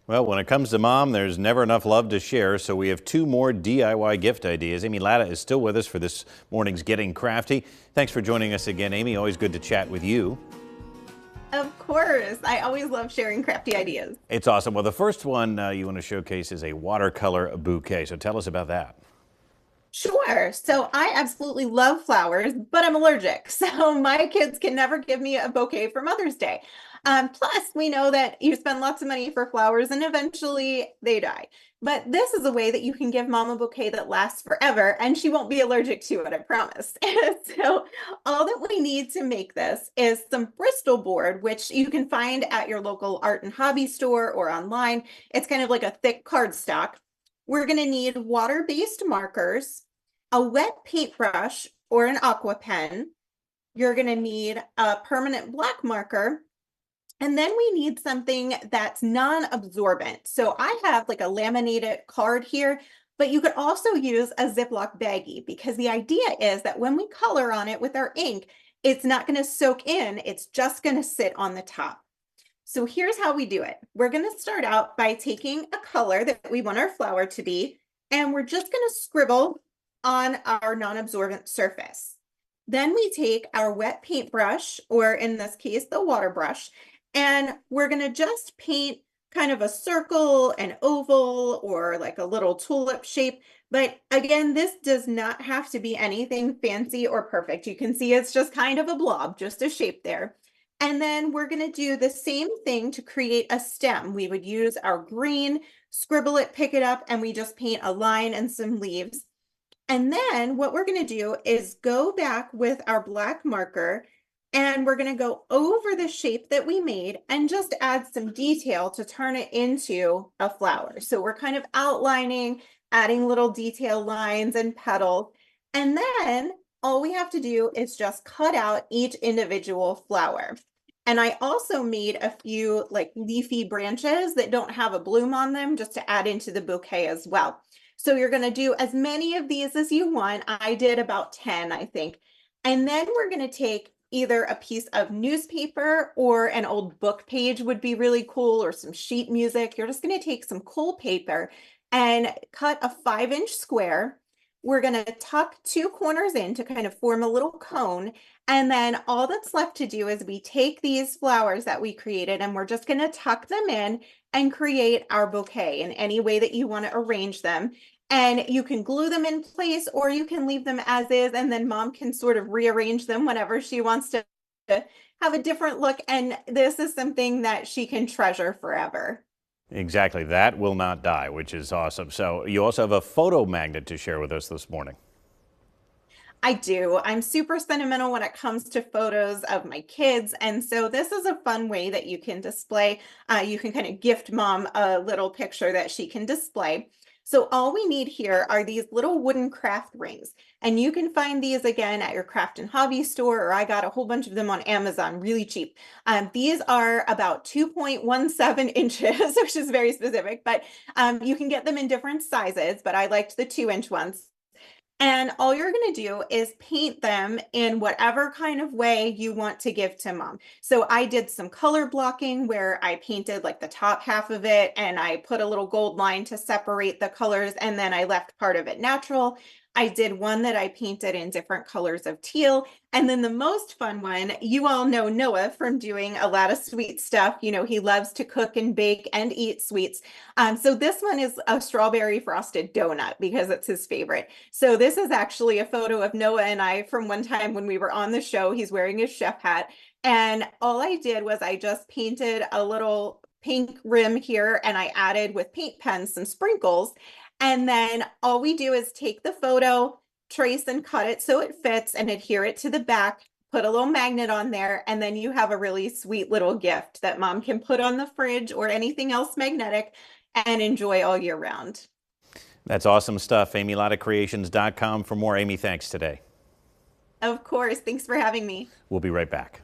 Well, when it comes to mom, there's never enough love to share, so we have two more DIY gift ideas. Amy Latta is still with us for this morning's Getting Crafty. Thanks for joining us again, Amy. Always good to chat with you. Of course. I always love sharing crafty ideas. It's awesome. Well, the first one you want to showcase is a watercolor bouquet, so tell us about that. Sure. So I absolutely love flowers, but I'm allergic. So my kids can never give me a bouquet for Mother's Day. Plus, we know that you spend lots of money for flowers and eventually they die. But this is a way that you can give mom a bouquet that lasts forever and she won't be allergic to it, I promise. So all that we need to make this is some Bristol board, which you can find at your local art and hobby store or online. It's kind of like a thick cardstock. We're going to need water-based markers, a wet paintbrush or an aqua pen. You're going to need a permanent black marker. And then we need something that's non-absorbent. So I have like a laminated card here, but you could also use a Ziploc baggie because the idea is that when we color on it with our ink, it's not going to soak in, it's just going to sit on the top. So here's how we do it. We're going to start out by taking a color that we want our flower to be, and we're just going to scribble on our non-absorbent surface. Then we take our wet paintbrush, or in this case, the water brush, and we're going to just paint kind of a circle, an oval, or like a little tulip shape. But again, this does not have to be anything fancy or perfect. You can see it's just kind of a blob, just a shape there. And then we're going to do the same thing to create a stem. We would use our green, scribble it, pick it up, and we just paint a line and some leaves. And then what we're going to do is go back with our black marker and we're going to go over the shape that we made and just add some detail to turn it into a flower. So we're kind of outlining, adding little detail lines and petals. And then all we have to do is just cut out each individual flower. And I also made a few like leafy branches that don't have a bloom on them just to add into the bouquet as well. So you're going to do as many of these as you want. I did about 10, I think. And then we're going to take either a piece of newspaper or an old book page would be really cool, or some sheet music. You're just going to take some cool paper and cut a 5-inch square. We're going to tuck two corners in to kind of form a little cone. And then all that's left to do is we take these flowers that we created and we're just going to tuck them in and create our bouquet in any way that you want to arrange them. And you can glue them in place or you can leave them as is, and then mom can sort of rearrange them whenever she wants to have a different look. And this is something that she can treasure forever. Exactly. That will not die, which is awesome. So you also have a photo magnet to share with us this morning. I do. I'm super sentimental when it comes to photos of my kids. And so this is a fun way that you can display. You can kind of gift mom a little picture that she can display. So all we need here are these little wooden craft rings. And you can find these again at your craft and hobby store, or I got a whole bunch of them on Amazon, really cheap. These are about 2.17 inches, which is very specific, but you can get them in different sizes, but I liked the 2-inch ones. And all you're going to do is paint them in whatever kind of way you want to give to mom. So I did some color blocking where I painted like the top half of it and I put a little gold line to separate the colors, and then I left part of it natural. I did one that I painted in different colors of teal. And then the most fun one, you all know Noah from doing a lot of sweet stuff. You know, he loves to cook and bake and eat sweets. So this one is a strawberry frosted donut because it's his favorite. So this is actually a photo of Noah and I from one time when we were on the show. He's wearing his chef hat. And all I did was I just painted a little pink rim here and I added with paint pens some sprinkles. And then all we do is take the photo, trace and cut it so it fits and adhere it to the back, put a little magnet on there, and then you have a really sweet little gift that mom can put on the fridge or anything else magnetic and enjoy all year round. That's awesome stuff. AmyLattaCreations.com for more. Amy, thanks today. Of course. Thanks for having me. We'll be right back.